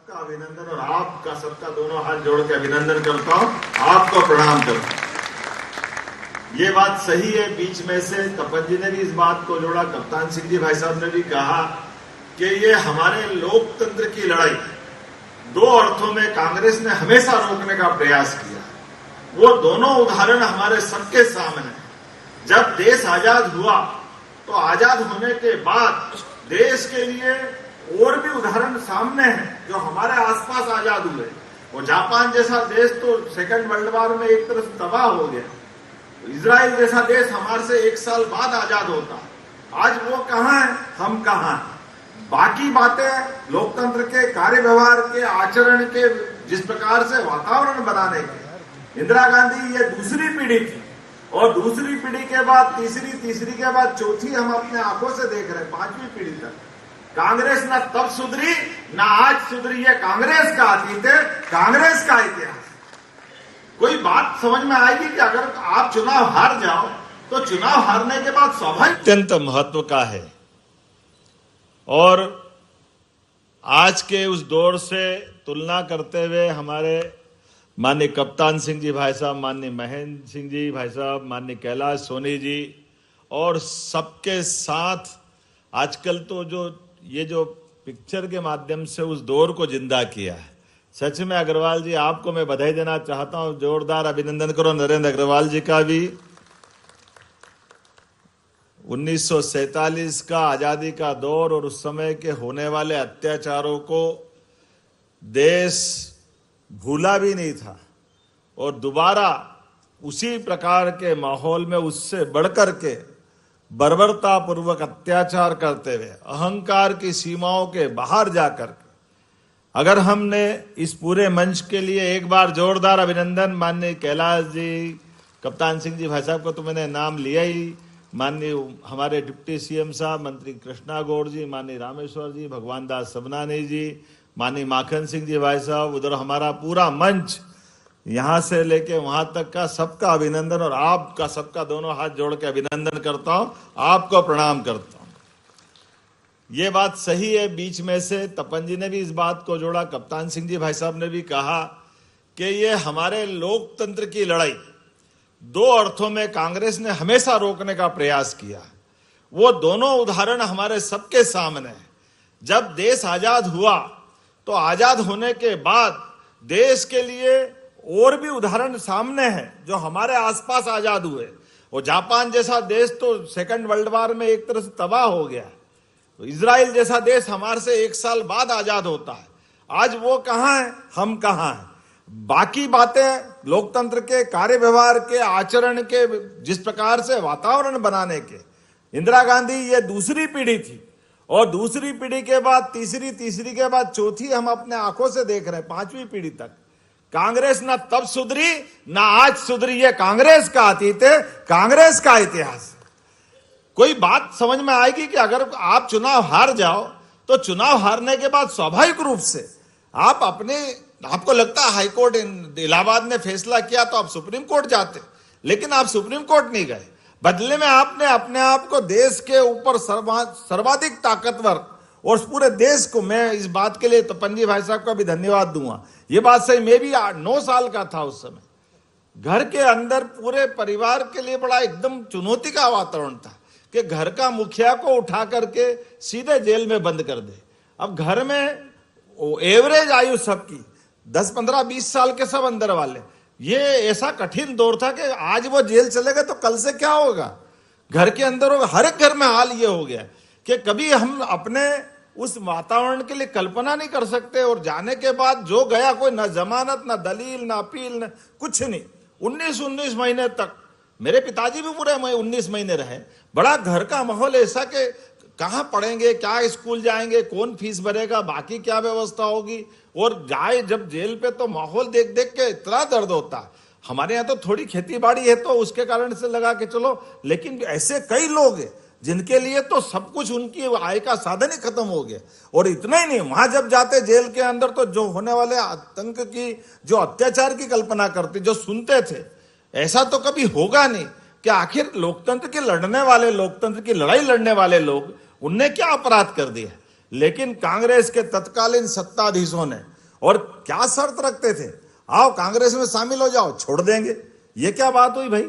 सबका अभिनंदन और आपका सबका दोनों हाथ जोड़ के अभिनंदन करता हूं, आपको प्रणाम करता हूं। ये बात सही है, बीच में से तपन जी ने भी इस बात को जोड़ा, कप्तान सिंह जी भाई साहब ने भी कहा कि ये हमारे लोकतंत्र की लड़ाई दो अर्थों में कांग्रेस ने हमेशा रोकने का प्रयास किया। वो दोनों उदाहरण हमारे सबके सामने हैं। जब देश आजाद हुआ तो आजाद होने के बाद देश के लिए और भी उदाहरण सामने हैं जो हमारे आसपास आजाद हुए। वो जापान जैसा देश तो सेकंड वर्ल्ड वॉर में एक तरफ तबाह हो गया, इजराइल जैसा देश हमारे से 1 साल बाद आजाद होता। आज वो कहां है, हम कहां हैं। बाकी बातें लोकतंत्र के कार्य व्यवहार के आचरण के जिस प्रकार से वातावरण बनाने के, इंदिरा गांधी ये दूसरी पीढ़ी थी और दूसरी पीढ़ी के बाद तीसरी के बाद चौथी हम अपने आंखों से देख रहे हैं, 5वीं पीढ़ी तक। कांग्रेस ना तब सुधरी ना आज सुधरी है। कांग्रेस का अतीत है, कांग्रेस का इतिहास। कोई बात समझ में आएगी कि अगर आप चुनाव हार जाओ तो चुनाव हारने के बाद स्वाभाविक अत्यंत महत्व का है और आज के उस दौर से तुलना करते हुए हमारे माननीय कप्तान सिंह जी भाई साहब, माननीय महेंद्र सिंह जी भाई साहब, माननीय कैलाश सोनी जी और सबके साथ आजकल तो जो पिक्चर के माध्यम से उस दौर को जिंदा किया है। सच में अग्रवाल जी, आपको मैं बधाई देना चाहता हूं, जोरदार अभिनंदन करो नरेंद्र अग्रवाल जी का भी। 1947 का आजादी का दौर और उस समय के होने वाले अत्याचारों को देश भूला भी नहीं था और दोबारा उसी प्रकार के माहौल में उससे बढ़कर के बर्बरता पूर्वक अत्याचार करते हुए अहंकार की सीमाओं के बाहर जाकर अगर हमने इस पूरे मंच के लिए एक बार जोरदार अभिनंदन, माननीय कैलाश जी, कप्तान सिंह जी भाई साहब को तो मैंने नाम लिया ही, माननीय हमारे डिप्टी सीएम साहब मंत्री कृष्णा गौड़ जी, माननीय रामेश्वर जी, भगवान दास सबनानी जी, माननीय माखन सिंह जी भाई साहब, उधर हमारा पूरा मंच, यहां से लेके वहां तक का सबका अभिनंदन और आपका सबका दोनों हाथ जोड़ के अभिनंदन करता हूं, आपको प्रणाम करता हूं। ये बात सही है, बीच में से तपन जी ने भी इस बात को जोड़ा, कप्तान सिंह जी भाई साहब ने भी कहा कि ये हमारे लोकतंत्र की लड़ाई दो अर्थों में कांग्रेस ने हमेशा रोकने का प्रयास किया। वो दोनों उदाहरण हमारे सबके सामने हैं। जब देश आजाद हुआ तो आजाद होने के बाद देश के लिए और भी उदाहरण सामने हैं जो हमारे आसपास आजाद हुए। वो जापान जैसा देश तो सेकंड वर्ल्ड वॉर में एक तरह से तबाह हो गया, तो इजराइल जैसा देश हमारे से 1 साल बाद आजाद होता है। आज वो कहां है, हम कहां हैं। बाकी बातें लोकतंत्र के कार्य व्यवहार के आचरण के जिस प्रकार से वातावरण बनाने के, इंदिरा गांधी ये दूसरी पीढ़ी थी और दूसरी पीढ़ी के बाद तीसरी के बाद चौथी हम अपने आंखों से देख रहे हैं, 5वीं पीढ़ी तक। कांग्रेस ना तब सुधरी ना आज सुधरी है। कांग्रेस का अतीत है, कांग्रेस का इतिहास। कोई बात समझ में आएगी कि अगर आप चुनाव हार जाओ तो चुनाव हारने के बाद स्वाभाविक रूप से आपको लगता है हाईकोर्ट इलाहाबाद ने फैसला किया तो आप सुप्रीम कोर्ट जाते, लेकिन आप सुप्रीम कोर्ट नहीं गए। बदले में आपने अपने आप को देश के ऊपर सर्वाधिक ताकतवर और पूरे देश को, मैं इस बात के लिए तपन जी भाई साहब का भी धन्यवाद दूंगा। ये बात सही, मैं भी 9 साल का था उस समय, घर के अंदर पूरे परिवार के लिए बड़ा एकदम चुनौती का वातावरण था कि घर का मुखिया को उठा करके सीधे जेल में बंद कर दे। अब घर में एवरेज आयु सबकी 10, 15, 20 साल के सब अंदर वाले, ये ऐसा कठिन दौर था कि आज वो जेल चले गए तो कल से क्या होगा, घर के अंदर होगा। हर एक घर में हाल ये हो गया कि कभी हम अपने उस वातावरण के लिए कल्पना नहीं कर सकते और जाने के बाद जो गया, कोई ना जमानत, ना दलील, ना अपील, ना कुछ नहीं। 19 महीने तक मेरे पिताजी भी पूरे 19 महीने रहे। बड़ा घर का माहौल ऐसा कि कहाँ पढ़ेंगे, क्या स्कूल जाएंगे, कौन फीस भरेगा, बाकी क्या व्यवस्था होगी, और जाए जब जेल पे तो माहौल देख देख के इतना दर्द होता है। हमारे यहाँ तो थोड़ी खेती बाड़ी है तो उसके कारण से लगा के चलो, लेकिन ऐसे कई लोग हैं जिनके लिए तो सब कुछ, उनकी आय का साधन ही खत्म हो गया। और इतना ही नहीं, वहां जब जाते जेल के अंदर तो जो होने वाले आतंक की, जो अत्याचार की कल्पना करते, जो सुनते थे, ऐसा तो कभी होगा नहीं कि आखिर लोकतंत्र के लड़ने वाले, लोकतंत्र की लड़ाई लड़ने वाले लोग, उनने क्या अपराध कर दिया। लेकिन कांग्रेस के तत्कालीन सत्ताधीशों ने और क्या शर्त रखते थे, आओ कांग्रेस में शामिल हो जाओ, छोड़ देंगे। ये क्या बात हुई भाई?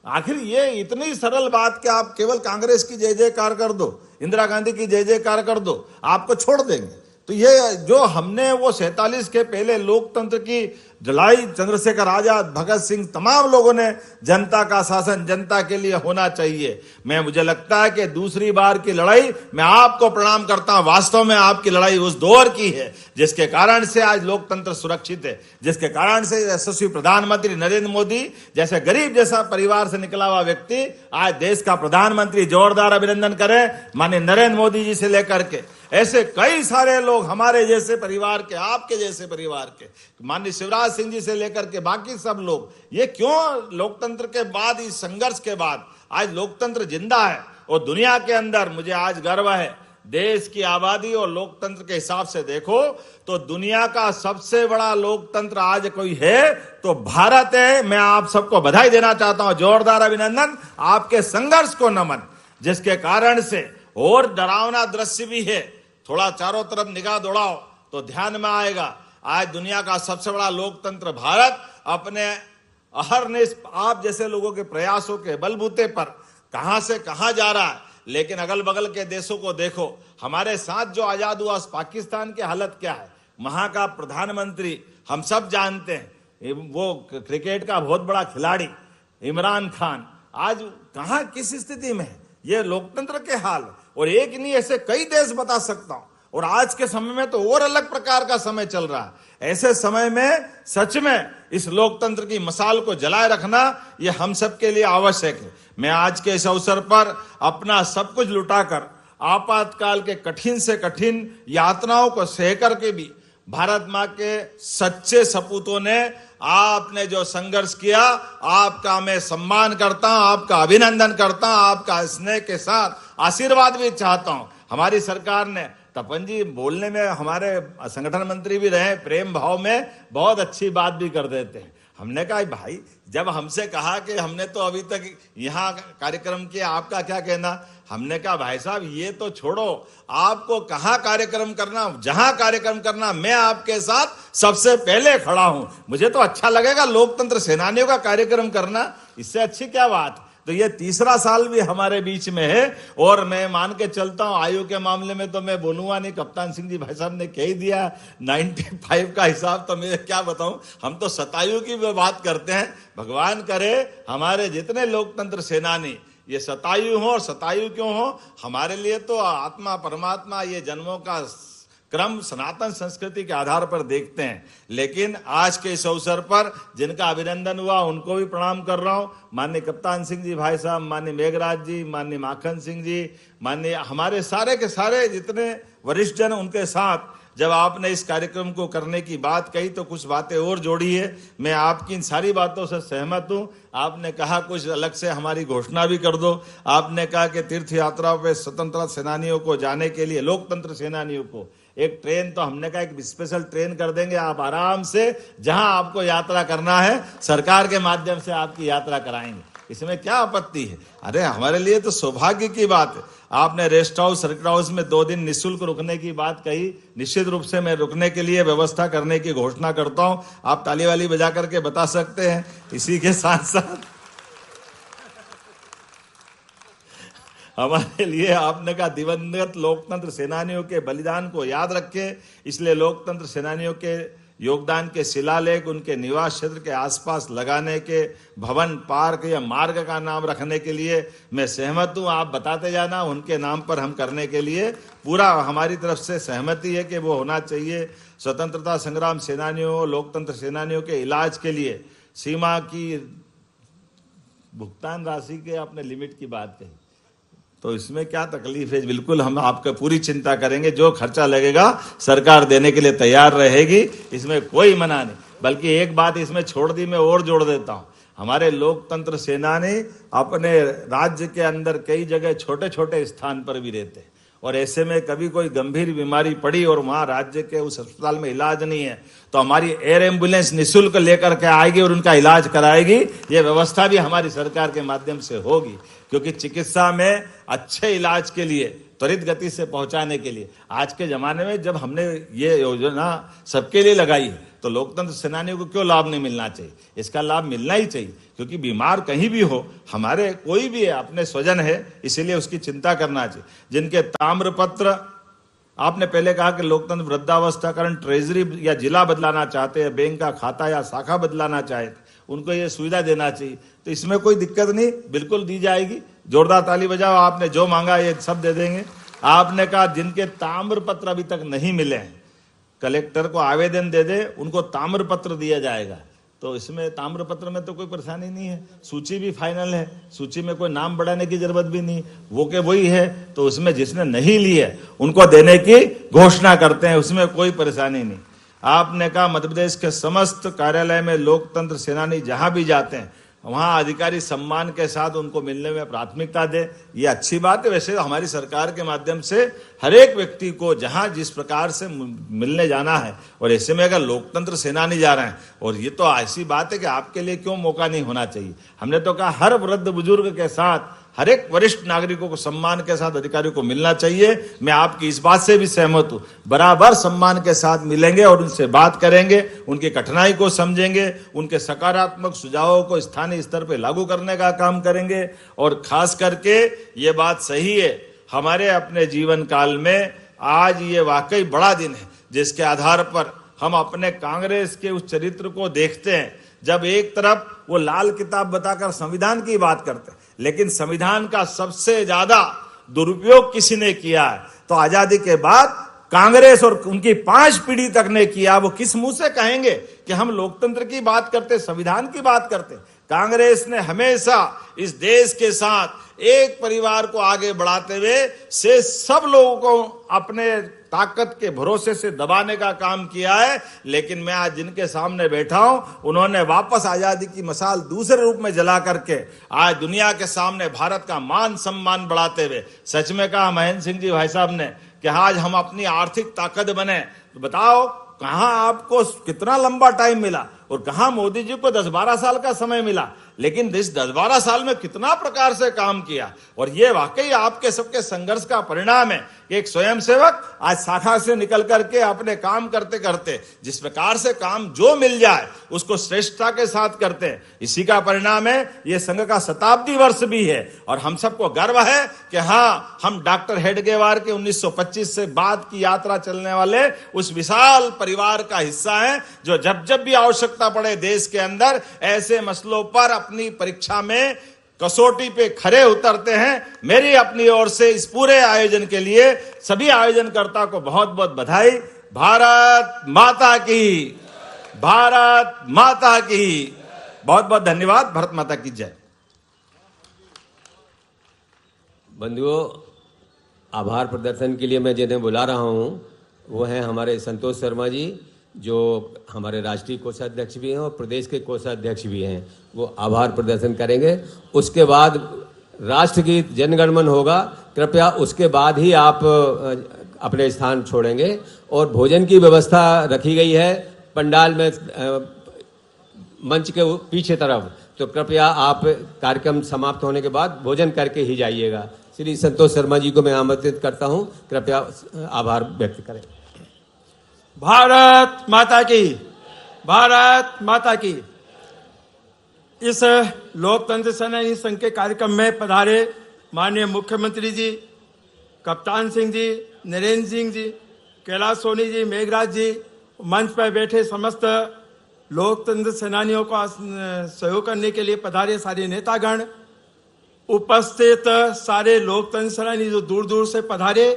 आखिर ये इतनी सरल बात कि आप केवल कांग्रेस की जय जयकार कर दो, इंदिरा गांधी की जय जयकार कर दो, आपको छोड़ देंगे। तो ये जो हमने वो 47 के पहले लोकतंत्र की लड़ाई, चंद्रशेखर आजाद, भगत सिंह, तमाम लोगों ने जनता का शासन जनता के लिए होना चाहिए। मुझे लगता है कि दूसरी बार की लड़ाई, मैं आपको प्रणाम करता हूं, वास्तव में आपकी लड़ाई उस दौर की है जिसके कारण से आज लोकतंत्र सुरक्षित है, जिसके कारण से यशस्वी प्रधानमंत्री नरेंद्र मोदी जैसे गरीब जैसा परिवार से निकला हुआ व्यक्ति आज देश का प्रधानमंत्री। जोरदार अभिनंदन करें माननीय नरेंद्र मोदी जी से लेकर के ऐसे कई सारे लोग हमारे जैसे परिवार के, आपके जैसे परिवार के, माननीय शिवराज सिंह जी से लेकर के बाकी सब लोग। ये क्यों लोकतंत्र के बाद, इस संघर्ष के बाद आज लोकतंत्र जिंदा है और दुनिया के अंदर मुझे आज गर्व है। देश की आबादी और लोकतंत्र के हिसाब से देखो तो दुनिया का सबसे बड़ा लोकतंत्र आज कोई है तो भारत है। मैं आप सबको बधाई देना चाहता हूं, जोरदार अभिनंदन, आपके संघर्ष को नमन, जिसके कारण से और डरावना दृश्य भी है। थोड़ा चारों तरफ निगाह दौड़ाओ तो ध्यान में आएगा, आज दुनिया का सबसे बड़ा लोकतंत्र भारत अपने अहरनिश आप जैसे लोगों के प्रयासों के बलबूते पर कहां से कहां जा रहा है। लेकिन अगल बगल के देशों को देखो, हमारे साथ जो आजाद हुआ पाकिस्तान की हालत क्या है। वहां का प्रधानमंत्री हम सब जानते हैं, वो क्रिकेट का बहुत बड़ा खिलाड़ी इमरान खान आज कहां किस स्थिति में है। ये लोकतंत्र के हाल, और एक नहीं ऐसे कई देश बता सकता हूं। और आज के समय में तो और अलग प्रकार का समय चल रहा है। ऐसे समय में सच में इस लोकतंत्र की मसाल को जलाए रखना ये हम सब के लिए आवश्यक है। मैं आज के इस अवसर पर अपना सब कुछ लुटाकर आपातकाल के कठिन से कठिन यातनाओं को सह करके भी भारत मां के सच्चे सपूतों ने आपने जो संघर्ष किया, आपका मैं सम्मान करता हूं, आपका अभिनंदन करता हूं, आपका स्नेह के साथ आशीर्वाद भी चाहता हूं। हमारी सरकार ने, तपन जी बोलने में हमारे संगठन मंत्री भी रहे, प्रेम भाव में बहुत अच्छी बात भी कर देते हैं। हमने कहा भाई, जब हमसे कहा कि हमने तो अभी तक यहाँ कार्यक्रम किया, आपका क्या कहना। हमने कहा भाई साहब ये तो छोड़ो, आपको कहाँ कार्यक्रम करना, जहां कार्यक्रम करना मैं आपके साथ सबसे पहले खड़ा हूं। मुझे तो अच्छा लगेगा लोकतंत्र सेनानियों का कार्यक्रम करना, इससे अच्छी क्या बात। तो ये तीसरा साल भी हमारे बीच में है और मैं मान के चलता हूं आयु के मामले में तो मैं बोलूंगा नहीं, कप्तान सिंह जी भाई साहब ने कह ही दिया 95 का हिसाब, तो मैं क्या बताऊं। हम तो शतायु की बात करते हैं। भगवान करे हमारे जितने लोकतंत्र सेनानी ये शतायु हो, और शतायु क्यों हो, हमारे लिए तो आत्मा परमात्मा ये जन्मों का क्रम सनातन संस्कृति के आधार पर देखते हैं। लेकिन आज के इस अवसर पर जिनका अभिनंदन हुआ उनको भी प्रणाम कर रहा हूं। माननीय कप्तान सिंह जी भाई साहब, माननीय मेघराज जी, माननीय माखन सिंह जी, माननीय हमारे सारे के सारे जितने वरिष्ठ जन, उनके साथ जब आपने इस कार्यक्रम को करने की बात कही तो कुछ बातें और जोड़ी है। मैं आपकी इन सारी बातों से सहमत हूं। आपने कहा कुछ अलग से हमारी घोषणा भी कर दो। आपने कहा कि तीर्थ यात्रा पे स्वतंत्रता सेनानियों को जाने के लिए, लोकतंत्र सेनानियों को एक ट्रेन, तो हमने कहा एक स्पेशल ट्रेन कर देंगे, आप आराम से जहां आपको यात्रा करना है सरकार के माध्यम से आपकी यात्रा कराएंगे। इसमें क्या आपत्ति है। अरे हमारे लिए तो सौभाग्य की बात है। आपने रेस्ट हाउस, सर्किट हाउस में 2 दिन निःशुल्क रुकने की बात कही, निश्चित रूप से मैं रुकने के लिए व्यवस्था करने की घोषणा करता हूं। आप ताली वाली बजा करके बता सकते हैं। इसी के साथ साथ हमारे लिए आपने कहा दिवंगत लोकतंत्र सेनानियों के बलिदान को याद रखें, इसलिए लोकतंत्र सेनानियों के योगदान के शिलालेख उनके निवास क्षेत्र के आसपास लगाने के भवन, पार्क या मार्ग का नाम रखने के लिए मैं सहमत हूं। आप बताते जाना, उनके नाम पर हम करने के लिए पूरा हमारी तरफ से सहमति है कि वो होना चाहिए। स्वतंत्रता संग्राम सेनानियों, लोकतंत्र सेनानियों के इलाज के लिए सीमा की भुगतान राशि के आपने लिमिट की बात कही, तो इसमें क्या तकलीफ है। बिल्कुल हम आपका पूरी चिंता करेंगे, जो खर्चा लगेगा सरकार देने के लिए तैयार रहेगी, इसमें कोई मना नहीं। बल्कि एक बात इसमें छोड़ दी, मैं और जोड़ देता हूं। हमारे लोकतंत्र सेनानी अपने राज्य के अंदर कई जगह छोटे छोटे स्थान पर भी रहते हैं, और ऐसे में कभी कोई गंभीर बीमारी पड़ी और वहां राज्य के उस अस्पताल में इलाज नहीं है तो हमारी एयर एम्बुलेंस निःशुल्क लेकर के आएगी और उनका इलाज कराएगी। ये व्यवस्था भी हमारी सरकार के माध्यम से होगी, क्योंकि चिकित्सा में अच्छे इलाज के लिए त्वरित गति से पहुंचाने के लिए। आज के जमाने में जब हमने ये योजना सबके लिए लगाई है तो लोकतंत्र सेनानियों को क्यों लाभ नहीं मिलना चाहिए? इसका लाभ मिलना ही चाहिए, क्योंकि बीमार कहीं भी हो, हमारे कोई भी है, अपने स्वजन है, इसीलिए उसकी चिंता करना चाहिए। जिनके ताम्रपत्र, आपने पहले कहा कि लोकतंत्र वृद्धावस्था कारण ट्रेजरी या जिला बदलाना चाहते हैं, बैंक का खाता या शाखा बदलाना चाहते, उनको ये सुविधा देना चाहिए, तो इसमें कोई दिक्कत नहीं, बिल्कुल दी जाएगी। जोरदार ताली बजाओ, आपने जो मांगा ये सब दे देंगे। आपने कहा जिनके ताम्रपत्र अभी तक नहीं मिले हैं, कलेक्टर को आवेदन दे दे, उनको ताम्रपत्र दिया जाएगा। तो इसमें ताम्रपत्र में तो कोई परेशानी नहीं है, सूची भी फाइनल है, सूची में कोई नाम बढ़ाने की जरूरत भी नहीं, वो के वही है। तो उसमें जिसने नहीं ली है उनको देने की घोषणा करते हैं, उसमें कोई परेशानी नहीं। आपने कहा मध्य प्रदेश के समस्त कार्यालय में लोकतंत्र सेनानी जहां भी जाते हैं वहां अधिकारी सम्मान के साथ उनको मिलने में प्राथमिकता दे, ये अच्छी बात है। वैसे हमारी सरकार के माध्यम से हर एक व्यक्ति को जहां जिस प्रकार से मिलने जाना है, और ऐसे में अगर लोकतंत्र सेनानी जा रहे हैं, और ये तो ऐसी बात है कि आपके लिए क्यों मौका नहीं होना चाहिए। हमने तो कहा हर वृद्ध बुजुर्ग के साथ हर एक वरिष्ठ नागरिकों को सम्मान के साथ अधिकारियों को मिलना चाहिए। मैं आपकी इस बात से भी सहमत हूं, बराबर सम्मान के साथ मिलेंगे और उनसे बात करेंगे, उनकी कठिनाई को समझेंगे, उनके सकारात्मक सुझावों को स्थानीय स्तर पर लागू करने का काम करेंगे। और खास करके ये बात सही है, हमारे अपने जीवन काल में आज ये वाकई बड़ा दिन है जिसके आधार पर हम अपने कांग्रेस के उस चरित्र को देखते हैं, जब एक तरफ वो लाल किताब बताकर संविधान की बात करते हैं, लेकिन संविधान का सबसे ज्यादा दुरुपयोग किसी ने किया है तो आजादी के बाद कांग्रेस और उनकी 5 पीढ़ी तक ने किया। वो किस मुंह से कहेंगे कि हम लोकतंत्र की बात करते, संविधान की बात करते? कांग्रेस ने हमेशा इस देश के साथ एक परिवार को आगे बढ़ाते हुए से सब लोगों को अपने ताकत के भरोसे से दबाने का काम किया है। लेकिन मैं आज जिनके सामने बैठा हूं, उन्होंने वापस आजादी की मशाल दूसरे रूप में जला करके आज दुनिया के सामने भारत का मान सम्मान बढ़ाते हुए, सच में कहा महेंद्र सिंह जी भाई साहब ने कि आज हम अपनी आर्थिक ताकत बने। तो बताओ कहां आपको कितना लंबा टाइम मिला और कहां मोदी जी को 10-12 साल का समय मिला, लेकिन इस 10-12 साल में कितना प्रकार से काम किया। और ये वाकई आपके सबके संघर्ष का परिणाम है कि एक स्वयंसेवक आज शाखा से निकल करके अपने काम करते करते जिस प्रकार से काम जो मिल जाए उसको श्रेष्ठता के साथ करते हैं, इसी का परिणाम है। ये संघ का शताब्दी वर्ष भी है और हम सबको गर्व है कि हाँ, हम डॉक्टर हेडगेवार के 1925 से बाद की यात्रा चलने वाले उस विशाल परिवार का हिस्सा है, जो जब जब भी आवश्यकता पड़े देश के अंदर ऐसे मसलों पर अपनी परीक्षा में कसौटी पे खरे उतरते हैं। मेरी अपनी ओर से इस पूरे आयोजन के लिए सभी आयोजनकर्ता को बहुत बहुत बधाई। भारत माता की, भारत माता की, बहुत बहुत धन्यवाद। भारत माता की जय। बंधुओं, आभार प्रदर्शन के लिए मैं जिन्हें बुला रहा हूं वो हैं हमारे संतोष शर्मा जी, जो हमारे राष्ट्रीय कोषाध्यक्ष भी हैं और प्रदेश के कोषाध्यक्ष भी हैं। वो आभार प्रदर्शन करेंगे। उसके बाद राष्ट्रगीत जनगणमन होगा, कृपया उसके बाद ही आप अपने स्थान छोड़ेंगे। और भोजन की व्यवस्था रखी गई है पंडाल में मंच के पीछे तरफ, तो कृपया आप कार्यक्रम समाप्त होने के बाद भोजन करके ही जाइएगा। श्री संतोष शर्मा जी को मैं आमंत्रित करता हूं, कृपया आभार व्यक्त करें। भारत माता की, भारत माता की। इस लोकतंत्र सेनानी संघ के कार्यक्रम में पधारे माननीय मुख्यमंत्री जी, कप्तान सिंह जी, नरेंद्र सिंह जी, कैलाश सोनी जी, मेघराज जी, मंच पर बैठे समस्त लोकतंत्र सेनानियों को सहयोग करने के लिए पधारे सारे नेतागण, उपस्थित सारे लोकतंत्र सेनानी जो दूर दूर से पधारे,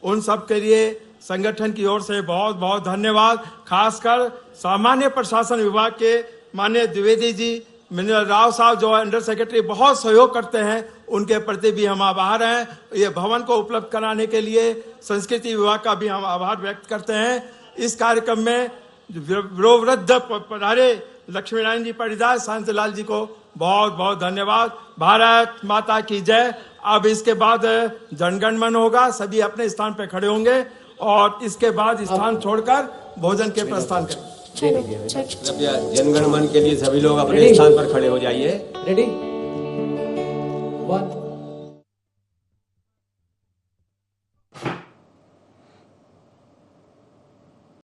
उन सब के लिए संगठन की ओर से बहुत बहुत धन्यवाद। खासकर सामान्य प्रशासन विभाग के माननीय द्विवेदी जी, मिनरल राव साहब जो अंडर सेक्रेटरी बहुत सहयोग करते हैं, उनके प्रति भी हम आभार हैं। ये भवन को उपलब्ध कराने के लिए संस्कृति विभाग का भी हम आभार व्यक्त करते हैं। इस कार्यक्रम में वयोवृद्ध पधारे लक्ष्मी नारायण जी परिदास, शांतिलाल जी को बहुत बहुत धन्यवाद। भारत माता की जय। अब इसके बाद जनगणमन होगा, सभी अपने स्थान पर खड़े होंगे और इसके बाद स्थान छोड़कर भोजन के प्रस्थान करें। कृपया जनगणमन के लिए सभी लोग अपने स्थान पर खड़े हो जाइए। रेडी 1